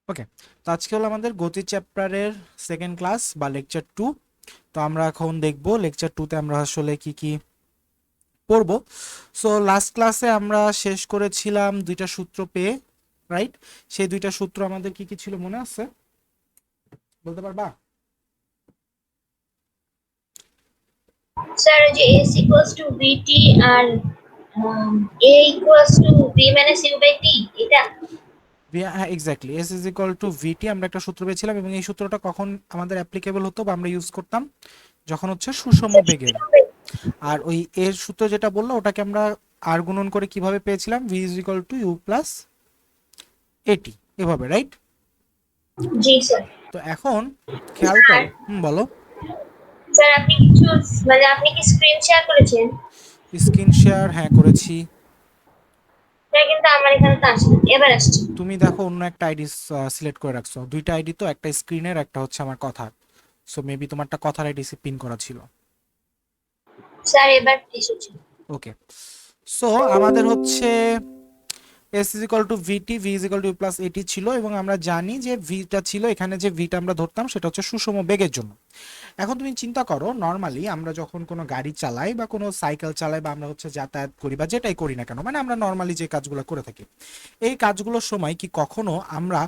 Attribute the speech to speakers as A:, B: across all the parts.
A: ওকে, তো আজকে হলো আমাদের গতি চ্যাপ্টারের সেকেন্ড ক্লাস বা লেকচার 2। তো আমরা এখন দেখব লেকচার 2তে আমরা আসলে কি কি পড়ব। সো লাস্ট ক্লাসে আমরা শেষ করেছিলাম দুইটা সূত্র পেয়ে, রাইট? সেই দুইটা সূত্র আমাদের কি কি ছিল মনে আছে, বলতে পারবা?
B: স্যার যে s equals to vt R a equals to v minus u by t এটা।
A: হ্যাঁ, exactly, s is equal to v t আমরা একটা সূত্র পেয়েছিলাম, এবং এই সূত্রটা কখন আমাদের অ্যাপ্লিকেবল হতো বা আমরা ইউজ করতাম? যখন হচ্ছে সুষম বেগের। আর ওই এর সূত্র যেটা বললো ওটাকে আমরা আর গুণন করে কিভাবে পেয়েছিলাম, v is equal to u plus a t, এভাবে, রাইট?
B: জি স্যার।
A: তো এখন খেয়াল
B: আর
A: করো, বলো।
B: স্যার আপনি কিছু আপনি কি স্ক্রিন শেয়ার করেছেন?
A: স্ক্রিন শেয়ার হ্যাঁ করেছি।
B: স্যার কিন্তু আমার এখানে তো আসছে না, এবার আসছে।
A: তুমি দেখো অন্য একটা আইডি সিলেক্ট করে রাখছো, দুইটা আইডি, তো একটা স্ক্রিনের একটা হচ্ছে আমার কথা। সো মেবি তোমারটা কথার আইডি পিন করা ছিল।
B: স্যার এবার এসেছে।
A: ওকে, সো আমাদের হচ্ছে s is equal to v t, v is equal to plus a t ছিল, এবং আমরা জানি যে ভিটা ছিল, এখানে যে ভিটা আমরা ধরতাম সেটা হচ্ছে সুষম বেগের জন্য। এখন তুমি চিন্তা করো, নর্মালি আমরা যখন কোনো গাড়ি চালাই বা কোনো সাইকেল চালাই বা আমরা হচ্ছে যাতায়াত করি বা যেটাই করি না কেন, মানে আমরা নর্মালি যে কাজগুলো করে থাকি, এই কাজগুলোর সময় কি কখনো আমরা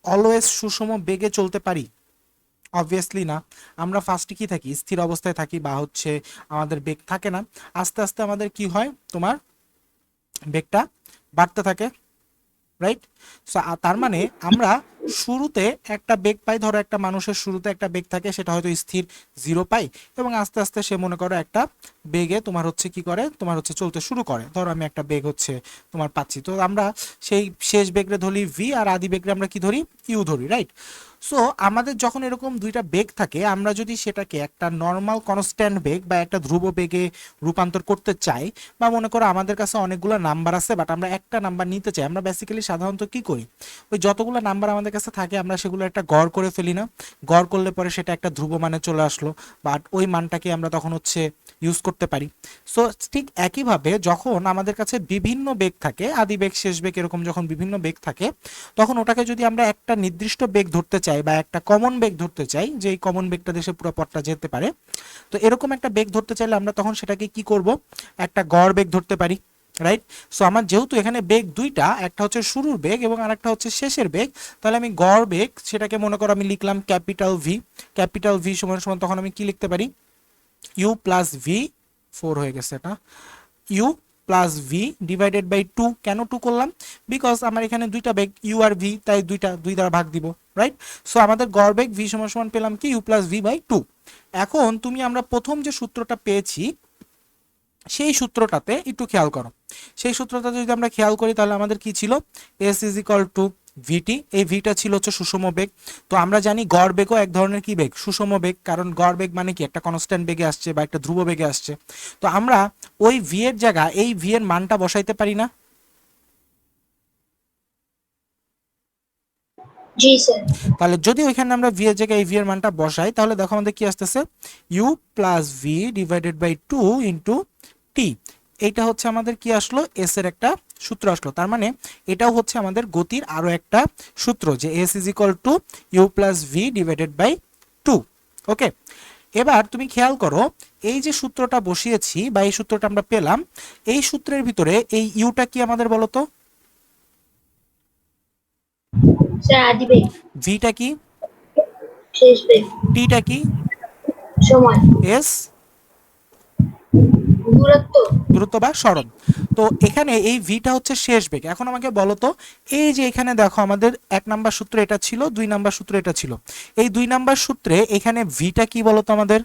A: অলওয়েজ সুষম বেগে চলতে পারি? অবভিয়াসলি না। আমরা ফার্স্টে কি থাকি, স্থির অবস্থায় থাকি, বা হচ্ছে আমাদের বেগ থাকে না। আস্তে আস্তে আমাদের কি হয়, তোমার বেগটা বাড়তে থাকে, রাইট? সো তার মানে আমরা শুরুতে একটা বেগ পাই, ধরো একটা মানুষের শুরুতে একটা বেগ থাকে, সেটা হয়তো স্থির 0 পাই, এবং আস্তে আস্তে সে মনে করো একটা বেগে তোমার হচ্ছে কি করে, তোমার হচ্ছে চলতে শুরু করে। ধরো আমি একটা বেগ হচ্ছে তোমার পাচ্ছি, তো আমরা সেই শেষ বেগরে ধরি ভি, আর আদি বেগরে আমরা কি ধরি, ইউ ধরি, রাইট? সো আমাদের যখন এরকম দুইটা বেগ থাকে, আমরা যদি সেটাকে একটা নর্মাল কনস্ট্যান্ট বেগ বা একটা ধ্রুব বেগে রূপান্তর করতে চাই, বা মনে করো আমাদের কাছে অনেকগুলো নাম্বার আছে বাট আমরা একটা নাম্বার নিতে চাই, আমরা বেসিক্যালি সাধারণত কি করি, ওই যতগুলো নাম্বার আমাদের কাছে থাকে আমরা সেগুলো একটা গড় করে ফেলি না? গড় করলে পরে সেটা একটা ধ্রুব মানে চলে আসলো, বাট ওই মানটাকে আমরা তখন হচ্ছে ইউজ করতে পারি। সো ঠিক একইভাবে যখন আমাদের কাছে বিভিন্ন বেগ থাকে, আদি বেগ শেষ বেগ এরকম যখন বিভিন্ন বেগ থাকে, তখন ওটাকে যদি আমরা একটা নির্দিষ্ট বেগ ধরতে চাই বা একটা কমন বেগ ধরতে চাই, যে এই কমন বেগটা দেশে পুরো পথটা যেতে পারে, তো এরকম একটা বেগ ধরতে চাইলে আমরা তখন সেটাকে কি করব, একটা গড় বেগ ধরতে পারি, রাইট? সো আমার যেহেতু এখানে বেগ দুইটা, একটা হচ্ছে শুরুর বেগ এবং আরেকটা হচ্ছে শেষের বেগ, তাহলে আমি গড় বেগ সেটাকে মনে করো আমি লিখলাম ক্যাপিটাল ভি। ক্যাপিটাল ভি সমান সমান তখন আমি কি লিখতে পারি, ইউ প্লাস ভি, 4 হয়ে গেছে এটা, u plus v divided by 2। কেন 2 করলাম? বিকজ আমার এখানে দুইটা বেগ ইউ আর ভি, তাই দুই দ্বারা ভাগ দিব, রাইট? সো আমাদের গড় বেগ ভি সমান সমান পেলাম কি, ইউ প্লাস ভি বাই 2। এখন তুমি আমরা প্রথম যে সূত্রটা পেয়েছি সেই সূত্রটাতে একটু খেয়াল করো। সেই সূত্রটা যদি আমরা খেয়াল করি তাহলে আমাদের কি ছিল, এস ইজ ইকাল টু ভিটি, এই ভিটা ছিল হচ্ছে সুষম বেগ। তো আমরা জানি গড় বেগও এক ধরনের কি বেগ, সুষম বেগ, কারণ গড় বেগ মানে কি একটা কনস্ট্যান্ট বেগে আসছে বা একটা ধ্রুব বেগে আসছে। তো আমরা ওই ভি এর জায়গা এই ভি এর মানটা বসাইতে পারি না?
B: জি স্যার।
A: তাহলে যদি ওইখানে আমরা ভি এর জায়গায় এই ভি এর মানটা বসাই, তাহলে দেখো আমাদের কি আসতেছে, u plus v divided by 2 into t. এইটা হচ্ছে আমাদের কি আসলো, এস এর একটা সূত্র আসলো। তার মানে এটাও হচ্ছে আমাদের গতির আরো একটা সূত্র, যে s is equal to u plus v divided by 2। Okay, এবার তুমি খেয়াল করো, এই যে সূত্রটা বসিয়েছি বা এই সূত্রটা আমরা পেলাম, এই সূত্রের ভিতরে এই ইউটা কি আমাদের বলতো,
B: স্যার আদি বেগ।
A: ভিটা কি,
B: শেষ বেগ।
A: টিটা কি,
B: সময়।
A: এস
B: দূরত্ব।
A: দ্রুত বা সরণ। তো এখানে এই ভিটা হচ্ছে শেষ বেগ। এখন আমাকে বলো তো, এই যে এখানে দেখো আমাদের 1 নাম্বার সূত্র এটা ছিল, 2 নাম্বার সূত্র এটা ছিল, এই 2 নাম্বার সূত্রে এখানে ভিটা কি বলতো আমাদের?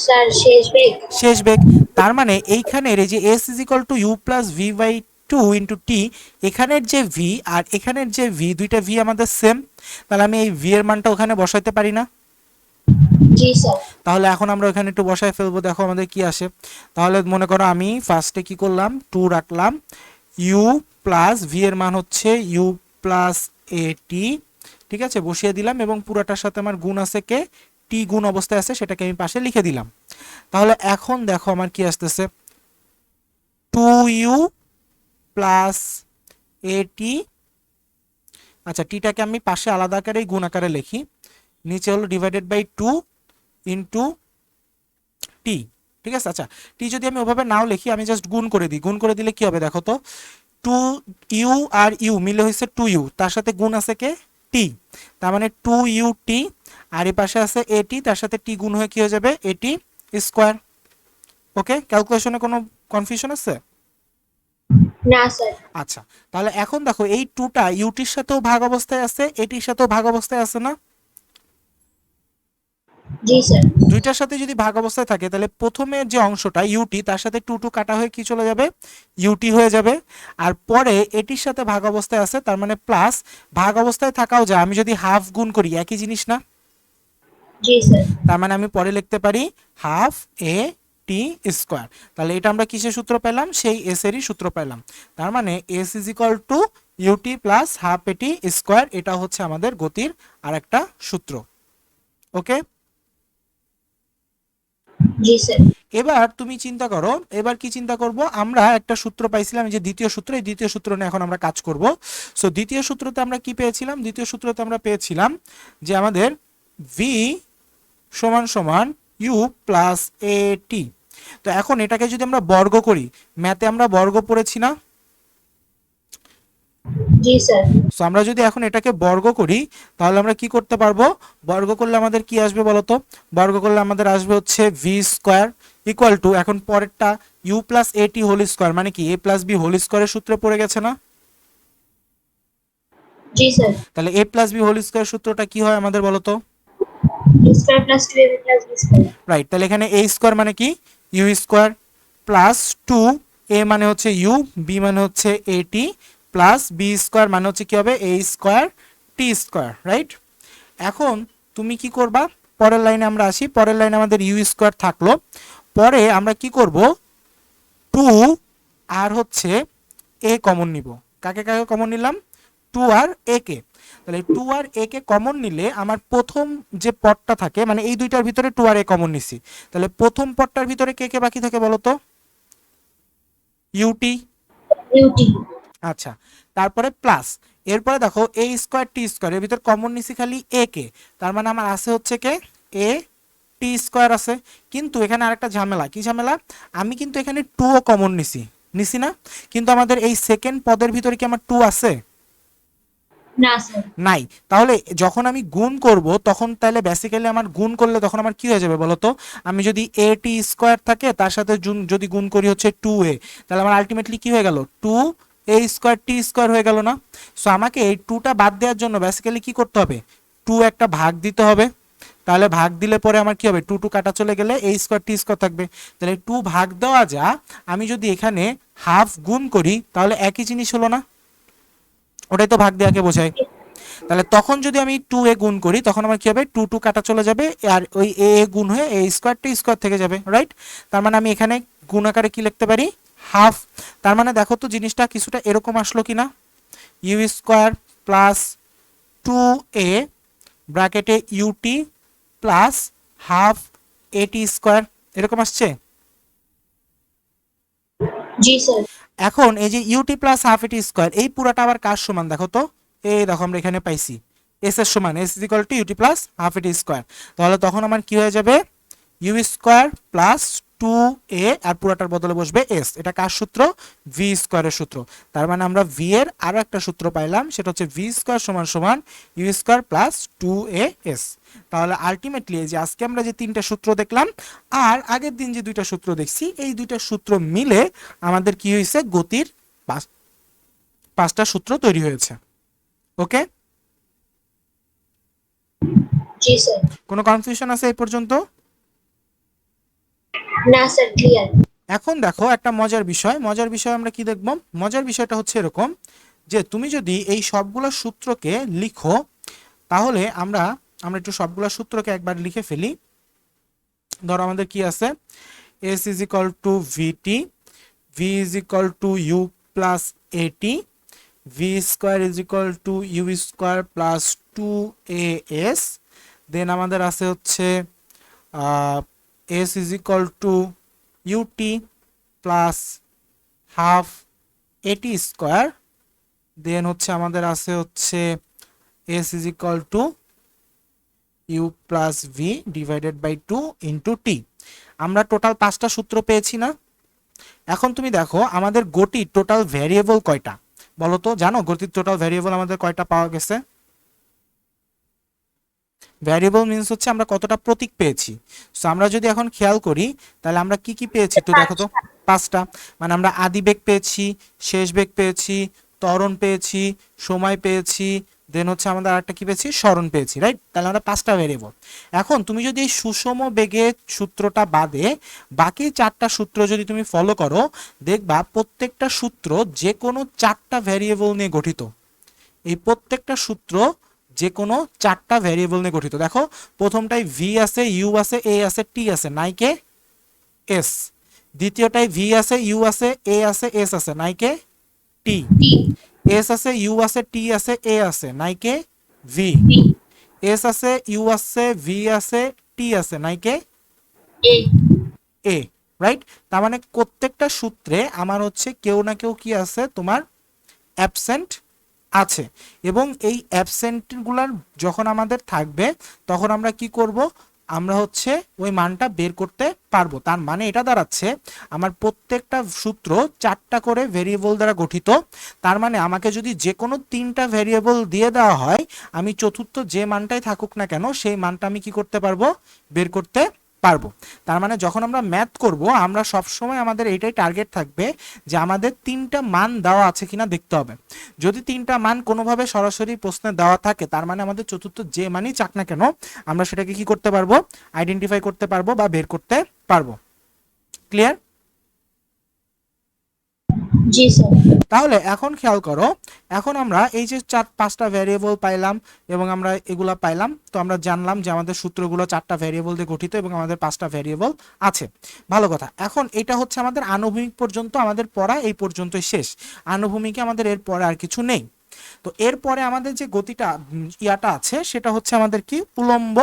B: স্যার শেষ বেগ।
A: শেষ বেগ। তার মানে এইখানের এই যে s is equal to u plus v by 2 into t, এখানের যে ভি আর এখানের যে ভি, দুইটা ভি আমাদের সেম, তাহলে আমি এই ভি এর মানটা ওখানে বসাইতে পারি না?
B: জি স্যার।
A: তাহলে এখন আমরা ওখানে একটু বসায় ফেলবো, দেখো আমাদের কি আসে। তাহলে মনে করো আমি ফার্স্টে কি করলাম, 2 রাখলাম, ইউ প্লাস ভি এর মান হচ্ছে ইউ প্লাস এ টি, ঠিক আছে, বসিয়ে দিলাম, এবং পুরাটার সাথে আমার গুণ আছে কে, টি গুণ অবস্থায় আছে, সেটাকে আমি পাশে লিখে দিলাম। তাহলে এখন দেখো আমার কি আসতেছে, 2 ইউ প্লাস এটি, আচ্ছা টিটাকে আমি পাশে আলাদা আকারে গুণ আকারে লিখি, নিচে হলো ডিভাইডেড বাই 2 ইন্টু টি। ঠিক আছে, আচ্ছা টি যদি আমি ওভাবে নাও লিখি, আমি জাস্ট গুণ করে দিই, গুণ করে দিলে কি হবে দেখো তো, 2u আর ইউ মিলে হয়েছে 2u, তার সাথে গুণ আছে কে, টি, তার মানে 2ut, আর এই পাশে আছে এটি, তার সাথে টি গুণ হয়ে কি হয়ে যাবে, এটি স্কোয়ার। ওকে, ক্যালকুলেশনে কোনো কনফিউশন আছে?
B: না স্যার।
A: আচ্ছা, তাহলে এখন দেখো এই টুটা ইউটির সাথেও ভাগ অবস্থায় আছে, এটির সাথেও ভাগ অবস্থায় আছে না?
B: জি স্যার।
A: দুইটার সাথে যদি ভাগ অবস্থায় থাকে, তাহলে প্রথমের যে অংশটা ইউটি, তার সাথে টু টু কাটা হয়ে কি চলে যাবে, ইউটি হয়ে যাবে। আর পরে এটির সাথে ভাগ অবস্থায় আছে, তার মানে প্লাস, ভাগ অবস্থায় থাকাও যায়, আমি যদি হাফ গুণ করি একই জিনিস না?
B: জি স্যার।
A: তার মানে আমি পরে লিখতে পারি হাফ এ টি স্কোয়ার। তাহলে এটা আমরা কিসের সূত্র পেলাম, সেই এস এরই সূত্র পেলাম। তার মানে s is equal to u t plus half a t square, এটা হচ্ছে আমাদের গতির আর একটা সূত্র। ওকে,
B: জি স্যার।
A: এবার তুমি চিন্তা করো, এবার কি চিন্তা করব, আমরা একটা সূত্র পাইছিলাম, যে দ্বিতীয় সূত্র, এই দ্বিতীয় সূত্র নিয়ে এখন আমরা কাজ করব। সো দ্বিতীয় সূত্রতে আমরা কি পেয়েছিলাম, দ্বিতীয় সূত্রতে আমরা পেয়েছিলাম যে আমাদের ভি সমান সমান ইউ প্লাস এ টি। তো এখন এটাকে যদি আমরা বর্গ করি, ম্যাথে আমরা বর্গ পড়েছি না?
B: জি স্যার।
A: সো আমরা যদি এখন এটাকে বর্গ করি, তাহলে আমরা কি করতে পারবো, বর্গ করলে আমাদের কি আসবে বলতো, বর্গ করলে আমাদের আসবে হচ্ছে ভি স্কোয়ার ইকুয়াল টু, এখন পরেরটা u plus a t whole square, মানে কি এ প্লাস বি হোল স্কোয়ারের সূত্রে পড়ে গেছে না?
B: জি স্যার।
A: তাহলে এ প্লাস বি হোল স্কোয়ার সূত্রটা কি হয় আমাদের বলতো?
B: a square plus 2ab plus b square.
A: Right, তাহলে এখানে এ স্কোয়ার মানে কি, ইউ স্কোয়ার প্লাস 2, এ মানে হচ্ছে ইউ, বি মানে হচ্ছে এ টি, প্লাস বি স্কোয়ার মানে হচ্ছে কি হবে, এ স্কোয়ার টি স্কোয়ার। রাইট, এখন তুমি কি করবা, পরের লাইনে আমরা আসি, পরের লাইনে আমাদের ইউ স্কোয়ার থাকলো, পরে আমরা কি করব, 2 আর হচ্ছে এ কমন নিব। কাকে কাকে কমন নিলাম, 2 আর এ কে। তাহলে 2 আর এ কে কমন নিলে আমার প্রথম যে পদটা থাকে, মানে এই দুইটার ভিতরে 2 আর এ কমন নিছি, তাহলে প্রথম পদটার ভিতরে কে কে বাকি থাকে বলো তো, ইউটি।
B: ut।
A: আচ্ছা, তারপরে প্লাস, এরপরে দেখো এ স্কোয়ার টি স্কোয়ার, এর ভিতর কমন নিছি খালি এ কে, তার মানে আমার আছে হচ্ছে কে, এ টি স্কোয়ার আছে। কিন্তু এখানে আরেকটা ঝামেলা, কি ঝামেলা, আমি কিন্তু এখানে 2 ও কমন নিছি, নিছি না? কিন্তু আমাদের এই সেকেন্ড পদের ভিতরে কি আমার 2 আছে?
B: না স্যার।
A: নাই। তাহলে যখন আমি গুণ করব, তখন তাহলে বেসিক্যালি আমার গুণ করলে তখন আমার কি হয়ে যাবে বলতো, আমি যদি এ টি স্কোয়ার থাকে তার সাথে যদি গুণ করি হচ্ছে 2a, তাহলে আমার আলটিমেটলি কি হয়ে গেল, 2a স্কোয়ার টি স্কোয়ার হয়ে গেল না? সো আমাকে এই 2টা বাদ দেওয়ার জন্য বেসিক্যালি কি করতে হবে, 2 একটা ভাগ দিতে হবে। তাহলে ভাগ দিলে পরে আমার কি হবে, 2 2 কাটা চলে গেলে a স্কোয়ার টি স্কোয়ার থাকবে। তাহলে 2 ভাগ দেওয়া যা, আমি যদি এখানে হাফ গুণ করি, তাহলে একই জিনিস হলো না? ওটাই তো ভাগ দেওয়াকে বোঝায়। তাহলে তখন যদি আমি 2a গুণ করি, তখন আমার কি হবে, 2 2 কাটা চলে যাবে, আর ওই a গুণ হয়ে a স্কোয়ার টি স্কোয়ার থেকে যাবে। রাইট, তার মানে আমি এখানে গুণ আকারে কি লিখতে পারি, হাফ। তার মানে দেখো তো জিনিসটা কিছুটা এরকম আসলো কিনা, ইউ স্কোয়ার প্লাস 2a ব্র্যাকেটে u t plus half a t square, এরকম আসছে?
B: জি স্যার।
A: এখন এই যে u t plus half a t square, এই পুরাটা আবার কার সমান দেখো তো, এই দেখো আমরা এখানে পাইছি এস এর সমান, s is equal to u t plus half a t square. তাহলে তখন আমার কি হয়ে যাবে, ইউ স্কোয়ার প্লাস 2a, আর পুরাটার বদলে বসবে এস। এটা কার সূত্র, ভি স্কোয়ারের সূত্র। তার মানে আমরা ভি এর আরো একটা সূত্র পাইলাম, সেটা হচ্ছে ভি স্কোয়ার সমান সমান u square plus 2a s. তাহলে আলটিমেটলি এই যে আজকে আমরা যে 3টা সূত্র দেখলাম, আর আগের দিন যে 2টা সূত্র দেখছি, এই 2টা সূত্র মিলে আমাদের কি হয়েছে, গতির 5টা সূত্র তৈরি হয়েছে। ওকে,
B: জি স্যার।
A: কোনো কনফিউশন আছে এই পর্যন্ত?
B: না স্যার, ক্লিয়ার।
A: এখন দেখো একটা মজার বিষয়, মজার বিষয় আমরা কি দেখব, মজার বিষয়টা হচ্ছে এরকম, যে তুমি যদি এই সবগুলো সূত্রকে লিখো, তাহলে আমরা আমরা একটু সবগুলো সূত্রকে একবার লিখে ফেলি। ধরো আমাদের কি আছে, s is equal to v t, v is equal to u plus a t, v square is equal to u square plus 2as। Then আমাদের আছে হচ্ছে s is equal to u t plus half a t square, then হচ্ছে আমাদের আছে হচ্ছে s is equal to u plus v divided by 2 into t. আমরা total 5টা সূত্র পেয়েছি না? এখন তুমি দেখো আমাদের গতির টোটাল ভ্যারিয়েবল কয়টা বলো তো, জানো গতির টোটাল ভ্যারিয়েবল আমাদের কয়টা পাওয়া গেছে? ভ্যারিয়েবল মিন্স হচ্ছে আমরা কতটা প্রতীক পেয়েছি। সো আমরা যদি এখন খেয়াল করি তাহলে আমরা কি কি পেয়েছি একটু দেখো তো। 5টা, মানে আমরা আদি বেগ পেয়েছি, শেষ বেগ পেয়েছি, ত্বরণ পেয়েছি, সময় পেয়েছি, দেন হচ্ছে আমাদের আরেকটা কি পেয়েছি, সরণ পেয়েছি, রাইট? তাহলে আমরা 5টা ভ্যারিয়েবল। এখন তুমি যদি এই সুষম বেগের সূত্রটা বাদে বাকি 4টা সূত্র যদি তুমি ফলো করো, দেখবা প্রত্যেকটা সূত্র যে কোনো 4টা ভ্যারিয়েবল নিয়ে গঠিত। এই প্রত্যেকটা সূত্র যে কোনো 4টা ভ্যারিয়েবল নিয়ে গঠিত। দেখো প্রথমটাই ভি আছে, ইউ আছে, এ আছে, টি আছে, নাইকে এস। দ্বিতীয়টাই ভি আছে, ইউ আছে, এ আছে, এস আছে, নাইকে টি।
B: টি
A: এস আছে, ইউ আছে, টি আছে, এ আছে, নাইকে ভি।
B: বি
A: এস আছে, ইউ আছে, ভি আছে, টি আছে, নাইকে
B: এ
A: এ, রাইট? তার মানে প্রত্যেকটা সূত্রে আমার হচ্ছে কেউ না কেউ কি আছে, তোমার অ্যাবসেন্ট আছে। এবং এই অ্যাবসেন্টগুলার যখন আমাদের থাকবে তখন আমরা কি করব, আমরা হচ্ছে ওই মানটা বের করতে পারবো। তার মানে এটা দাঁড়াচ্ছে আমার প্রত্যেকটা সূত্র 4টা করে ভেরিয়েবল দ্বারা গঠিত। তার মানে আমাকে যদি যে কোনো 3টা ভেরিয়েবল দিয়ে দেওয়া হয়, আমি চতুর্থ যে মানটাই থাকুক না কেন সেই মানটা আমি কি করতে পারবো, বের করতে পারবো। তার মানে যখন আমরা ম্যাথ করব আমরা সবসময় আমাদের এটাই টার্গেট থাকবে যে আমাদের 3টা মান দেওয়া আছে কিনা দেখতে হবে। যদি 3টা মান কোনোভাবে সরাসরি প্রশ্নে দেওয়া থাকে তার মানে আমাদের চতুর্থ যে মানই চাক না কেন আমরা সেটাকে কি করতে পারবো, আইডেন্টিফাই করতে পারবো বা বের করতে পারবো। ক্লিয়ার?
B: জি স্যার।
A: তাহলে এখন খেয়াল করো, এখন আমরা এই যে 4-5টা ভ্যারিয়েবল পাইলাম এবং আমরা এগুলা পাইলাম, তো আমরা জানলাম যে আমাদের সূত্রগুলো 4টা ভ্যারিয়েবল দিয়ে গঠিত এবং আমাদের 5টা ভ্যারিয়েবল আছে। ভালো কথা। এখন এটা হচ্ছে আমাদের আনুভূমিক পর্যন্ত আমাদের পড়া এই পর্যন্তই শেষ। আনুভূমিকে আমাদের এর পরে আর কিছু নেই। তো এরপরে আমাদের যে গতিটা ইয়াটা আছে সেটা হচ্ছে আমাদের কি, উলম্ব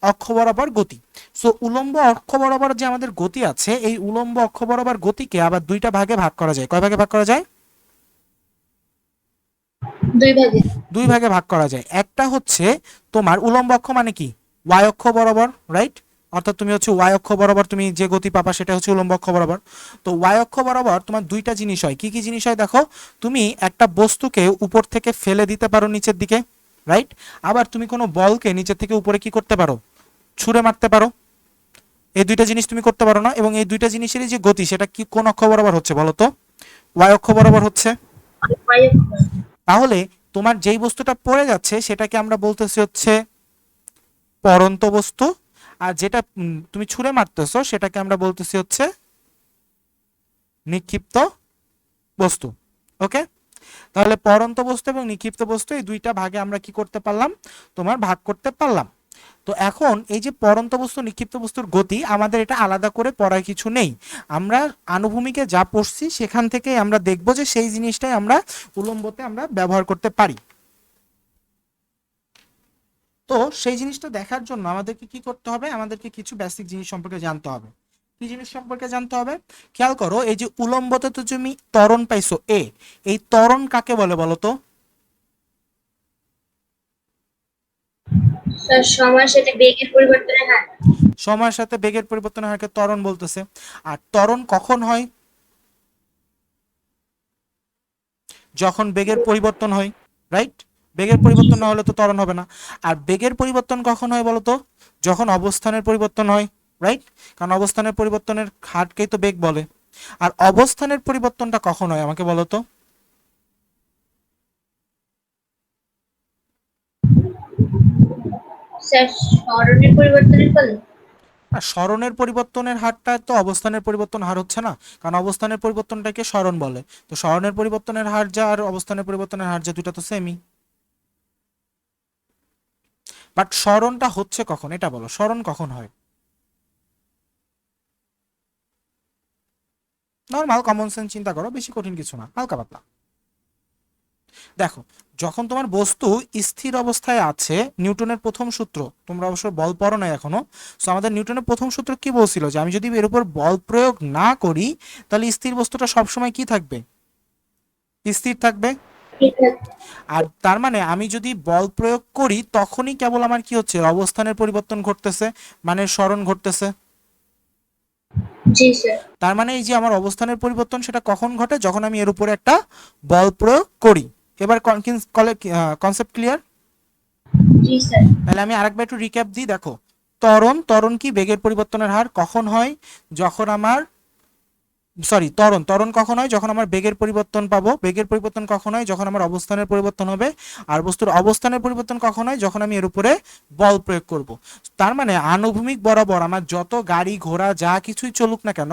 A: অক্ষ বরাবর গতি। সো উলম্ব অক্ষ বরাবর যে আমাদের গতি আছে এই উলম্ব অক্ষ বরাবর গতিকে আবার 2টা ভাগে ভাগ করা যায়। কয় ভাগে ভাগ করা যায়?
B: 2 ভাগে।
A: 2 ভাগে ভাগ করা যায়। একটা হচ্ছে তোমার উলম্ব অক্ষ মানে কি, ওয়াই অক্ষ বরাবর, রাইট? অর্থাৎ তুমি হচ্ছে ওয়াই অক্ষ বরাবর তুমি যে গতি পাবা সেটা হচ্ছে উলম্ব অক্ষ বরাবর। তো ওয়াই অক্ষ বরাবর তোমার 2টা জিনিস হয়। কি কি জিনিস হয় দেখো, তুমি একটা বস্তুকে উপর থেকে ফেলে দিতে পারো নিচের দিকে, রাইট? আবার তুমি কোনো বলকে নিচের থেকে উপরে কি করতে পারো, ছুঁড়ে মারতে পারো। এই 2টা জিনিস তুমি করতে পারো না? এবং এই 2টা জিনিসেরই যে গতি সেটা কি কোন অক্ষ বরাবর হচ্ছে বলো তো? ওয়াই অক্ষ বরাবর হচ্ছে।
B: পাই।
A: তাহলে তোমার যেই বস্তুটা পড়ে যাচ্ছে সেটাকে আমরা বলতেছি হচ্ছে পড়ন্ত বস্তু, আর যেটা তুমি ছুঁড়ে মারতেছো সেটাকে আমরা বলতেছি হচ্ছে নিক্ষিপ্ত বস্তু। ওকে? তাহলে পড়ন্ত বস্তু এবং নিক্ষিপ্ত বস্তু এই 2টা ভাগে আমরা কি করতে পারলাম, তোমার ভাগ করতে পারলাম। তো এখন এই যে পড়ন্ত বস্তু নিক্ষিপ্ত বস্তুর গতি আমাদের এটা আলাদা করে পড়ার কিছু নেই। আমরা আনুভূমিকে যা পড়ছি সেখান থেকে আমরা দেখব যে সেই জিনিসটাই আমরা উলম্বতে আমরা ব্যবহার করতে পারি। তো সেই জিনিসটা দেখার জন্য আমাদেরকে কি করতে হবে, আমাদেরকে কিছু বেসিক জিনিস সম্পর্কে জানতে হবে। কি জিনিস সম্পর্কে জানতে হবে? খেয়াল করো, এই যে উলম্বতে তো তুমি ত্বরণ পাইছো এ, এই ত্বরণ কাকে বলে বলো তো?
B: স্যার সময়ের সাথে বেগের পরিবর্তনের হার।
A: সময়ের সাথে বেগের পরিবর্তনের হারকে ত্বরণ বলতেছে। আর ত্বরণ কখন হয়? যখন বেগের পরিবর্তন হয়, রাইট? বেগের
B: জি
A: পরিবর্তন না
B: স্যার।
A: হলে তো ত্বরণ হবে না। আর বেগের পরিবর্তন কখন হয় বলতো? যখন অবস্থানের পরিবর্তন হয়, রাইট? কারণ অবস্থানের পরিবর্তনের হারকেই তো বেগ বলে। আর অবস্থানের পরিবর্তনটা কখন হয় আমাকে বলো তো?
B: স্যার স্মরণের পরিবর্তনের ফলে।
A: আর সরণের পরিবর্তনের হারটা তো অবস্থানের পরিবর্তন হার হচ্ছে না, কারণ অবস্থানের পরিবর্তনটাকে সরণ বলে। তো সরণের পরিবর্তনের হার যা আর অবস্থানের পরিবর্তনের হার যা, দুটা তো সেমই। বাট সরণটা হচ্ছে কখন এটা বলো, সরণ কখন হয়? নর্মাল কমন সেন্স চিন্তা করো, বেশি কঠিন কিছু না, হালকা পাতলা। দেখো, যখন তোমার বস্তু স্থির অবস্থায় আছে, নিউটনের প্রথম সূত্র, তোমরা অবশ্য বল পড়ো না এখনো, সো আমাদের নিউটনের প্রথম সূত্র কি বলছিল যে আমি যদি এর উপর বল প্রয়োগ না করি তাহলে স্থির বস্তুটা সবসময় কি থাকবে, স্থির থাকবে।
B: ঠিক আছে।
A: আর তার মানে আমি যদি বল প্রয়োগ করি তখনই কেবল আমার কি হচ্ছে, অবস্থানের পরিবর্তন ঘটতেছে, মানে সরণ ঘটতেছে।
B: জি স্যার।
A: তার মানে এই যে আমার অবস্থানের পরিবর্তন সেটা কখন ঘটে, যখন আমি এর উপরে একটা বল প্রয়োগ করি। এবার কনসেপ্ট ক্লিয়ার?
B: জি স্যার।
A: তাহলে আমি আরেকবার একটু রিক্যাপ দিই, দেখো। ত্বরণ, ত্বরণ কি বেগের পরিবর্তনের হার কখন হয়, যখন আমার ত্বরণ, ত্বরণ কখন হয়, যখন আমার বেগের পরিবর্তন পাবো। বেগের পরিবর্তন কখন হয়, যখন আমার অবস্থানের পরিবর্তন হবে। আর বস্তুর অবস্থানের পরিবর্তন কখন হয়, যখন আমি এর উপরে বল প্রয়োগ করব। তার মানে আনুভূমিক বরাবর আমার যত গাড়ি ঘোড়া যা কিছুই চলুক না কেন,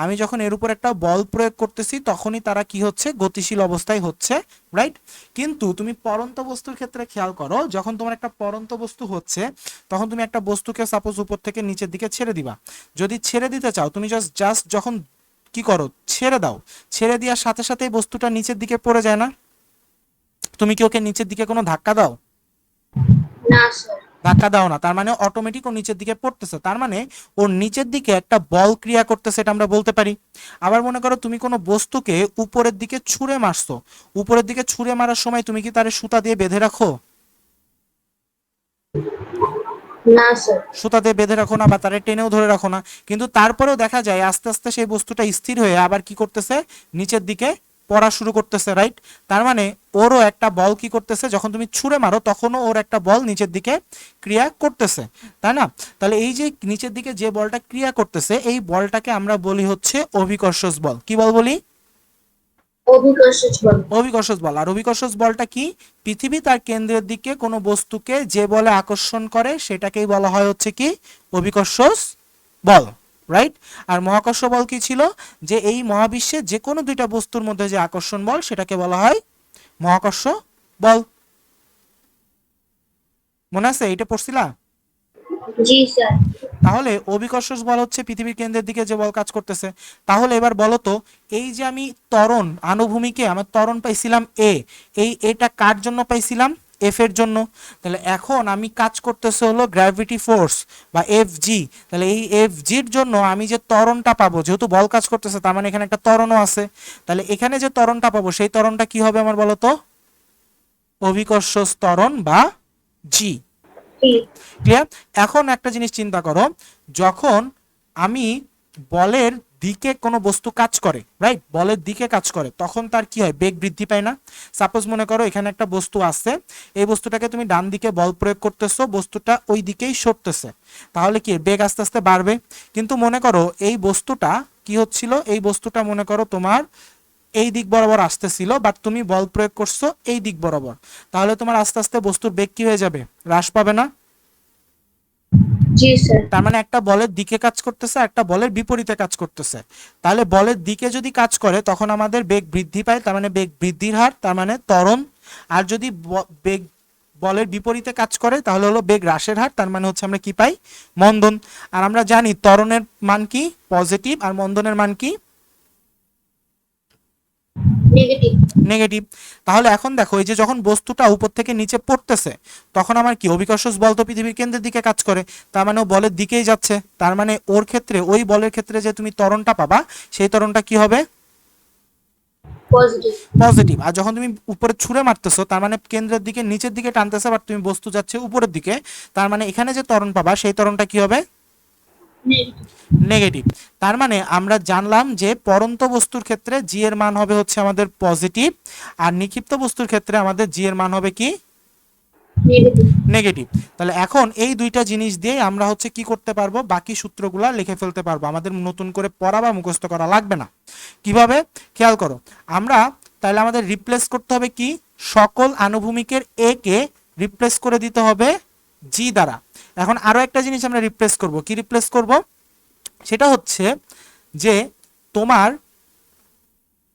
A: আমি যখন এর উপর একটা বল প্রয়োগ করতেছি তখনই তারা কি হচ্ছে, গতিশীল অবস্থায় হচ্ছে, রাইট। কিন্তু তুমি পরন্ত বস্তুর ক্ষেত্রে খেয়াল করো, যখন তোমার একটা পরন্ত বস্তু হচ্ছে তখন তুমি একটা বস্তুকে সাপোজ উপর থেকে নিচের দিকে ছেড়ে দিবা। যদি ছেড়ে দিতে চাও তুমি জাস্ট যখন কি করো, ছেড়ে দাও, ছেড়ে দেওয়ার সাথে সাথে বস্তুটা নিচের দিকে পড়ে যায় না? তুমি কি ওকে নিচের দিকে কোনো ধাক্কা দাও?
B: না স্যার।
A: ধাক্কা দাও না, তার মানে অটোমেটিক ও নিচের দিকে পড়তেছে, তার মানে ওর নিচের দিকে একটা বল ক্রিয়া করতেছে, এটা আমরা বলতে পারি। আবার মনে করো তুমি কোনো বস্তুকে উপরের দিকে ছুঁড়ে মারছো, উপরের দিকে ছুঁড়ে মারার সময় তুমি কি তারে সুতা দিয়ে বেঁধে রাখো?
B: না স্যার।
A: সুতা দিয়ে বেঁধে রাখো না, বা তারে টেনেও ধরে রাখো না, কিন্তু তারপরেও দেখা যায় আস্তে আস্তে সেই বস্তুটা স্থির হয়ে আবার কি করতেছে, নিচের দিকে পড়া শুরু করতেছে, রাইট। তার মানে ওরও একটা বল কি করতেছে, যখন তুমি ছুঁড়ে মারো তখনও ওর একটা বল নিচের দিকে ক্রিয়া করতেছে, তাই না? তাহলে এই যে নিচের দিকে যে বলটা ক্রিয়া করতেছে এই বলটাকে আমরা বলি হচ্ছে অভিকর্ষজ বল। কি বল বলি?
B: অভিকর্ষজ বল।
A: অভিকর্ষজ বল। আর অভিকর্ষজ বলটা কি? পৃথিবী তার কেন্দ্রের দিকে কোনো বস্তুকে যে বলে আকর্ষণ করে সেটাকেই বলা হয় হচ্ছে কি, অভিকর্ষজ বল, রাইট। আর মহাকর্ষ বল কি ছিল, যে এই মহাবিশ্বে যে কোনো দুইটা বস্তুর মধ্যে যে আকর্ষণ বল সেটাকে বলা হয় মহাকর্ষ বল। মনে আছে এটা পড়ছিলা?
B: জি স্যার।
A: তাহলে অভিকর্ষজ বল হচ্ছে পৃথিবীর কেন্দ্রের দিকে যে বল কাজ করতেছে। তাহলে এবার বলো তো, এই যে আমি ত্বরণ, আনুভূমিকে আমার ত্বরণ পাইছিলাম এ, এই এটা কার জন্য পাইছিলাম, এফ এর জন্য। তাহলে এখন আমি কাজ করতেছে হলো গ্র্যাভিটি ফোর্স বা এফ জি। তাহলে এই এফ জির জন্য আমি যে ত্বরণটা পাবো, যেহেতু বল কাজ করতেছে তার মানে এখানে একটা ত্বরণও আছে, তাহলে এখানে যে ত্বরণটা পাবো সেই ত্বরণটা কি হবে আমার বলো তো, অভিকর্ষজ ত্বরণ বা জি।
B: ঠিক।
A: ক্লিয়ার? এখন একটা জিনিস চিন্তা করো, যখন আমি বলের দিকে কোনো বস্তু কাজ করে, রাইট, বলের দিকে কাজ করে তখন তার কি হয়, বেগ বৃদ্ধি পায় না? সাপোজ মনে করো এখানে একটা বস্তু আছে, এই বস্তুটাকে তুমি ডান দিকে বল প্রয়োগ করতেছো, বস্তুটা ওই দিকেই সরতেছে, তাহলে কি বেগ আস্তে আস্তে বাড়বে। কিন্তু মনে করো এই বস্তুটা কি হচ্ছিল, এই বস্তুটা মনে করো তোমার এই দিক বরাবর আসতেছিল, বাট তুমি বল প্রয়োগ করছো এই দিক বরাবর, তাহলে তোমার আস্তে আস্তে বস্তুর বেগ কি হয়ে যাবে, হ্রাস পাবে না?
B: জি স্যার।
A: তার মানে একটা বলের দিকে কাজ করতেছে, একটা বলের বিপরীতে কাজ করতেছে। তাহলে বলের দিকে যদি কাজ করে তখন আমাদের বেগ বৃদ্ধি পায়, তার মানে বেগ বৃদ্ধির হার, তার মানে ত্বরণ। আর যদি বেগ বলের বিপরীতে কাজ করে তাহলে হলো বেগ হ্রাসের হার, তার মানে হচ্ছে আমরা কি পাই, মন্দন। আর আমরা জানি ত্বরণের মান কি, পজিটিভ, আর মন্দনের মান কি,
B: নেগেটিভ।
A: নেগেটিভ। তাহলে এখন দেখো এই যে যখন বস্তুটা উপর থেকে নিচে পড়তেছে তখন আমার কি, অভিকর্ষজ বল তো পৃথিবীর কেন্দ্রের দিকে কাজ করে, তার মানে ও বলের দিকেই যাচ্ছে, তার মানে ওর ক্ষেত্রে ওই বলের ক্ষেত্রে যে তুমি ত্বরণটা পাবা সেই ত্বরণটা কি হবে,
B: পজিটিভ।
A: পজিটিভ। আর যখন তুমি উপরে ছুঁড়ে মারতেছো তার মানে কেন্দ্রের দিকে নিচের দিকে টানতেছে, বাট তুমি বস্তু যাচ্ছে উপরের দিকে, তার মানে এখানে যে ত্বরণ পাবা সেই ত্বরণটা কি হবে,
B: নেগেটিভ।
A: নেগেটিভ। তার মানে আমরা জানলাম যে পরন্ত বস্তুর ক্ষেত্রে জি এর মান হবে হচ্ছে আমাদের পজিটিভ, আর নিক্ষিপ্ত বস্তুর ক্ষেত্রে আমাদের জি এর মান হবে কি,
B: নেগেটিভ।
A: নেগেটিভ। তাহলে এখন এই দুইটা জিনিস দিয়ে আমরা হচ্ছে কি করতে পারবো, বাকি সূত্রগুলা লিখে ফেলতে পারবো, আমাদের নতুন করে পড়া বা মুখস্থ করা লাগবে না। কিভাবে, খেয়াল করো, আমরা তাহলে আমাদের রিপ্লেস করতে হবে কি, সকল আনুভূমিকের এ কে রিপ্লেস করে দিতে হবে জি দ্বারা। এখন আরো একটা জিনিস আমরা রিপ্লেস করব, কি রিপ্লেস করব, সেটা হচ্ছে যে তোমার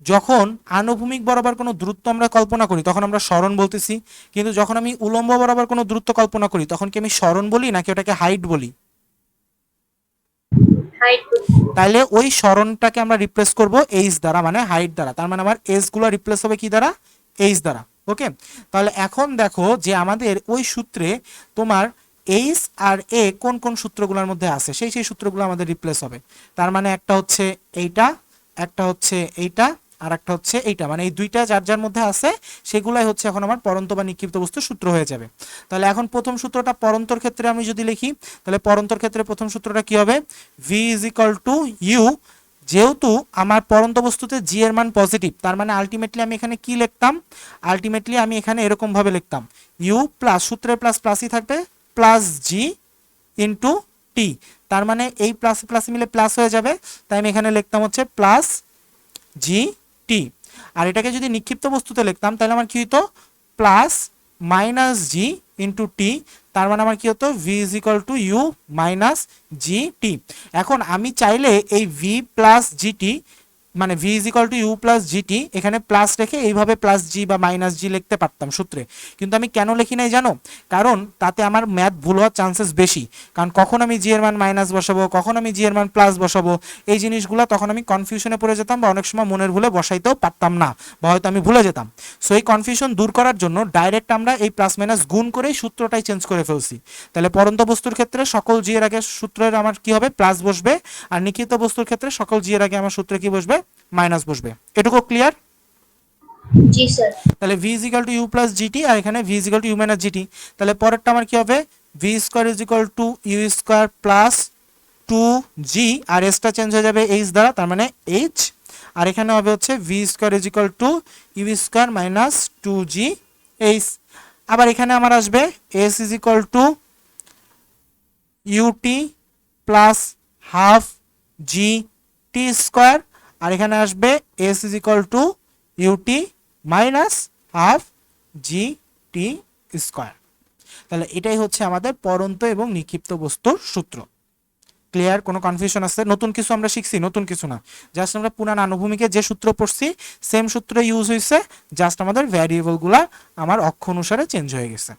A: যখন আনুভূমিক বরাবর কোনো দূরত্ব আমরা কল্পনা করি তখন আমরা সরণ বলতেছি, কিন্তু যখন আমি উলম্ব বরাবর কোনো দূরত্ব কল্পনা করি তখন কি আমি সরণ বলি নাকি ওটাকে হাইট বলি?
B: হাইট।
A: তাইলে ওই সরণটাকে আমরা রিপ্লেস করব এইচ দ্বারা, মানে হাইট দ্বারা, তার মানে আমার এস গুলো রিপ্লেস হবে কি দ্বারা, এইচ দ্বারা। ওকে, তাহলে এখন দেখো যে আমাদের ওই সূত্রে তোমার এইচ আর এ কোন কোন সূত্রগুলোর মধ্যে আছে, সেই সেই সূত্রগুলো আমাদের রিপ্লেস হবে। তার মানে একটা হচ্ছে এইটা, একটা হচ্ছে এইটা, আর একটা হচ্ছে এইটা, মানে এই দুইটা যার যার মধ্যে আছে সেগুলাই হচ্ছে এখন আমার পরন্ত বা নিক্ষিপ্ত বস্তুর সূত্র হয়ে যাবে। তাহলে এখন প্রথম সূত্রটা পরন্তর ক্ষেত্রে আমি যদি লিখি, তাহলে পরন্তর ক্ষেত্রে প্রথম সূত্রটা কি হবে, v is equal to u, যেহেতু আমার পরন্ত বস্তুতে জি এর মান পজিটিভ, তার মানে আলটিমেটলি আমি এখানে কি লিখতাম, আলটিমেটলি আমি এখানে এরকম ভাবে লিখতাম ইউ প্লাস, সূত্রে প্লাস প্লাসই থাকবে, প্লাস জি ইন্টু টি, তার মানে এই প্লাস প্লাস মিলে প্লাস হয়ে যাবে, তাই আমি এখানে লিখতাম হচ্ছে প্লাস জি টি। আর এটাকে যদি নিক্ষিপ্ত বস্তুতে লিখতাম তাহলে আমার কি হতো, plus minus g into t, তার মানে আমার কি হতো v is equal to u minus g t. এখন আমি চাইলে এই ভি প্লাস জিটি, মানে v is equal to u plus g t, এখানে প্লাস রেখে এইভাবে প্লাস জি বা মাইনাস জি লিখতে পারতাম সূত্রে, কিন্তু আমি কেন লিখি নাই জানো, কারণ তাতে আমার ম্যাথ ভুল হওয়ার চান্সেস বেশি, কারণ কখন আমি জি এর মান মাইনাস বসাবো, কখন আমি জি এর মান প্লাস বসাবো, এই জিনিসগুলো তখন আমি কনফিউশনে পড়ে যেতাম, বা অনেক সময় মনের ভুলে বসাইতেও পারতাম না, বা হয়তো আমি ভুলে যেতাম। সো এই কনফিউশন দূর করার জন্য ডাইরেক্ট আমরা এই প্লাস মাইনাস গুণ করেই সূত্রটাই চেঞ্জ করে ফেলছি। তাহলে পরন্ত বস্তুর ক্ষেত্রে সকল জি এর আগে সূত্রের আমার কি হবে, প্লাস বসবে, আর নিক্ষিপ্ত বস্তুর ক্ষেত্রে সকল জি এর আগে আমার সূত্রে কি বসবে, মাইনাস বসবে। এটুকু ক্লিয়ার?
B: জি স্যার।
A: তাহলে v is equal to u plus g t, আর এখানে v is equal to u minus g t. তাহলে পরেরটা আমার কি হবে, v square is equal to u square plus two g, আর এসটা চেঞ্জ হয়ে যাবে এইচ দ্বারা, তার মানে এইচ, আর এখানে হবে হচ্ছে v square is equal to u square minus two g h. আবার এখানে আমার আসবে s is equal to u t plus half g t square, আর এখানে আসবে s is equal to u t minus half g t square. তাহলে এটাই হচ্ছে আমাদের পরন্ত এবং নিক্ষিপ্ত বস্তুর সূত্র। ক্লিয়ার? কোনো কনফিউশন আছে? নতুন কিছু আমরা শিখছি? নতুন কিছু না, জাস্ট আমরা পুরান আনুভূমিকে যে সূত্র পড়ছি সেম সূত্র ইউজ হয়েছে, জাস্ট আমাদের ভ্যারিয়েবলগুলা আমার অক্ষ অনুসারে চেঞ্জ হয়ে গেছে।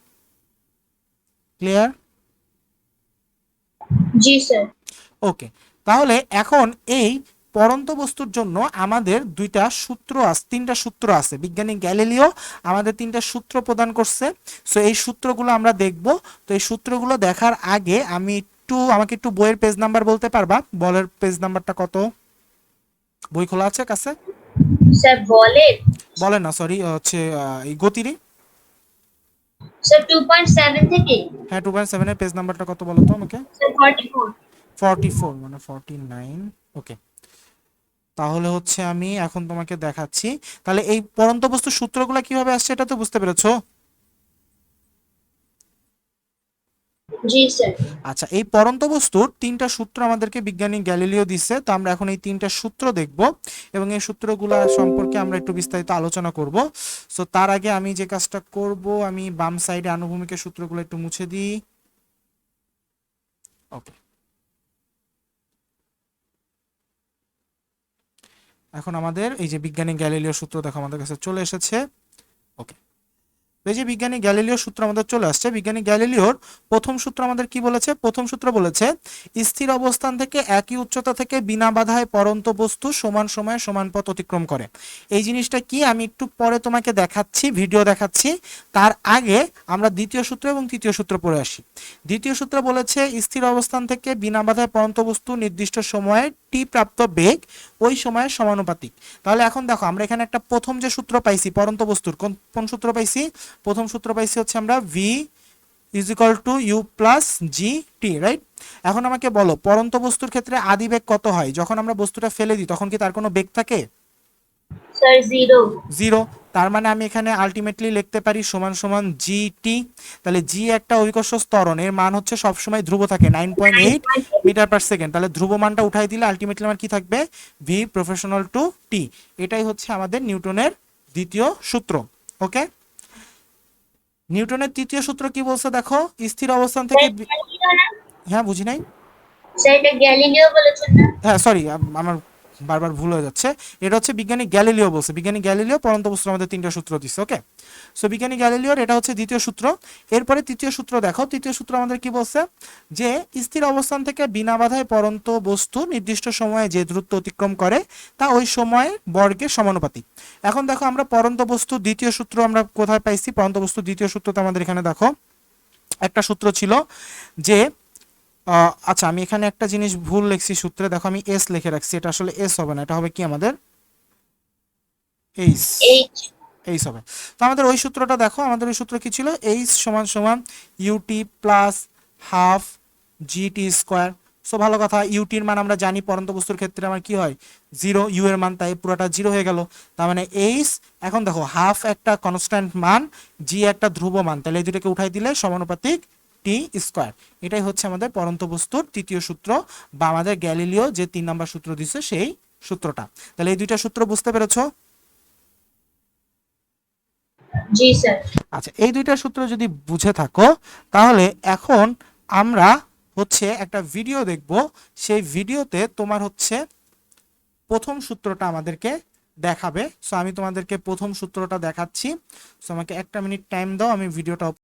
A: ক্লিয়ার?
B: জি স্যার।
A: ওকে, তাহলে এখন এই পরন্ত বস্তুর জন্য আমাদের দুইটা সূত্র আছে, তিনটা সূত্র আছে, বিজ্ঞানী গ্যালিলিও আমাদের তিনটা সূত্র প্রদান করছে। সো এই সূত্রগুলো আমরা দেখব। তো এই সূত্রগুলো দেখার আগে আমি আমাকে একটু বইয়ের পেজ নাম্বার বলতে পারবা? বলের পেজ নাম্বারটা কত? বই খোলা আছে কাছে?
B: স্যার বলেন।
A: বলেন না, সরি, হচ্ছে এই গতিরই।
B: স্যার 2.7 থেকে।
A: হ্যাঁ, 2.7 এর পেজ নাম্বারটা কত বলো তো আমাকে?
B: স্যার 44।
A: 44 মানে 49। ওকে, তাহলে হচ্ছে আমি এখন তোমাকে দেখাচ্ছি। তাহলে এই পরন্ত বস্তুর সূত্রগুলো কিভাবে আসছে এটা তো বুঝতে পেরেছো?
B: জি স্যার।
A: আচ্ছা, এই পরন্ত বস্তুর তিনটা সূত্র আমাদেরকে বিজ্ঞানী গ্যালিলিও দিচ্ছে, তো আমরা এখন এই তিনটা সূত্র দেখব এবং এই সূত্রগুলো সম্পর্কে আমরা একটু বিস্তারিত আলোচনা করব। সো তার আগে আমি যে কাজটা করব, আমি বাম সাইডে আনুভূমিকের সূত্রগুলো একটু মুছে দিই। ওকে, এখন আমাদের এই যে বিজ্ঞানী গ্যালিলিও সূত্র দেখো আমাদের কাছে চলে এসেছে। ওকে, এই যে বিজ্ঞানী গ্যালিলিও সূত্র আমাদের চলে আসছে। বিজ্ঞানী গ্যালিলিওর প্রথম সূত্র আমাদের কি বলেছে? প্রথম সূত্র বলেছে স্থির অবস্থান থেকে একই উচ্চতা থেকে বিনা বাধায় পরন্ত বস্তু সমান সময়ে সমান পথ অতিক্রম করে। এই জিনিসটা কি আমি একটু পরে তোমাকে দেখাচ্ছি, ভিডিও দেখাচ্ছি। তার আগে আমরা দ্বিতীয় সূত্র এবং তৃতীয় সূত্র পড়ে আসি। দ্বিতীয় সূত্র বলেছে স্থির অবস্থান থেকে বিনা বাধায় পরন্ত বস্তু নির্দিষ্ট সময়ে টি প্রাপ্ত বেগ ওই সময়ের সমানুপাতিক। তাহলে এখন দেখো আমরা এখানে একটা প্রথম যে সূত্র পাইছি পরন্ত বস্তুর, কোন সূত্র পাইছি? প্রথম সূত্র পাইছি হচ্ছে আমরা v is equal to u plus g t, right? এখন আমাকে বলো পরন্ত বস্তুর ক্ষেত্রে আদি বেগ কত হয়? যখন আমরা বস্তুটা ফেলে দিই তখন কি তার কোনো বেগ থাকে?
B: স্যার 0।
A: জিরো। তার মানে আমি এখানে আলটিমেটলি লিখতে পারি সমান সমান জি টি। তাহলে জি একটা অভিকর্ষ ত্বরণ, এর মান হচ্ছে সবসময় ধ্রুব থাকে 9.8 মিটার পার সেকেন্ড। তাহলে ধ্রুব মানটা উঠাই দিলে আলটিমেটলি আমার কি থাকবে? ভি প্রফেশনাল টু টি। এটাই হচ্ছে আমাদের নিউটনের দ্বিতীয় সূত্র। ওকে, নিউটনের তৃতীয় সূত্র কি বলছে দেখো, স্থির অবস্থান থেকে হ্যাঁ, বুঝি নাই।
B: স্যার এটা গ্যালিলিও বলেছেন না?
A: হ্যাঁ, সরি, আমার বারবার ভুল হয়ে যাচ্ছে। এটা হচ্ছে বিজ্ঞানী গ্যালিলিও বলছে। বিজ্ঞানী গ্যালিলিও পরন্ত বস্তুর আমাদের তিনটা সূত্র দিচ্ছে। ওকে, সো বিজ্ঞানী গ্যালিলিওর এটা হচ্ছে দ্বিতীয় সূত্র। এরপরে তৃতীয় সূত্র দেখো, তৃতীয় সূত্র আমাদের কি বলছে, যে স্থির অবস্থান থেকে বিনা বাধায় পরন্ত বস্তু নির্দিষ্ট সময়ে যে দূরত্ব অতিক্রম করে তা ওই সময়ের বর্গের সমানুপাতিক। এখন দেখো আমরা পরন্ত বস্তুর দ্বিতীয় সূত্র আমরা কোথায় পাইছি? পরন্ত বস্তুর দ্বিতীয় সূত্র তো আমাদের এখানে দেখো একটা সূত্র ছিল যে আচ্ছা, আমি এখানে একটা জিনিস ভুল লিখছি সূত্রে, দেখো আমি এস লিখে রাখছি, এটা আসলে এস হবে না, এটা হবে কি আমাদের এইচ
B: এইচ
A: এইচ হবে। তো আমাদের ওই সূত্রটা দেখো, আমাদের ওই সূত্র কি ছিল, এইচ সমান সমান u t plus half g t square. So ভালো কথা, ইউটির মান আমরা জানি পরন্ত বস্তুর ক্ষেত্রে আমার কি হয়, জিরো, ইউ এর মান, তাই পুরোটা জিরো হয়ে গেল। তার মানে এইচ, এখন দেখো হাফ একটা কনস্ট্যান্ট মান, জি একটা ধ্রুব মান, তাহলে এই দুটোকে উঠাই দিলে সমানুপাতিক টি স্কোয়ার। এটাই হচ্ছে আমাদের পরন্ত বস্তুর তৃতীয় সূত্র, বা আমাদের গ্যালিলিও যে 3 নম্বর সূত্র দিচ্ছে সেই সূত্রটা। তাহলে এই দুইটা সূত্র বুঝতে পেরেছো?
B: জি স্যার।
A: আচ্ছা, এই দুইটা সূত্র যদি বুঝে থাকো, তাহলে এখন আমরা হচ্ছে একটা ভিডিও দেখব। সেই ভিডিওতে তোমার হচ্ছে প্রথম সূত্রটা আমাদেরকে দেখাবে। সো আমি তোমাদেরকে প্রথম সূত্রটা দেখাচ্ছি। সো আমাকে 1 মিনিট টাইম দাও, আমি ভিডিওটা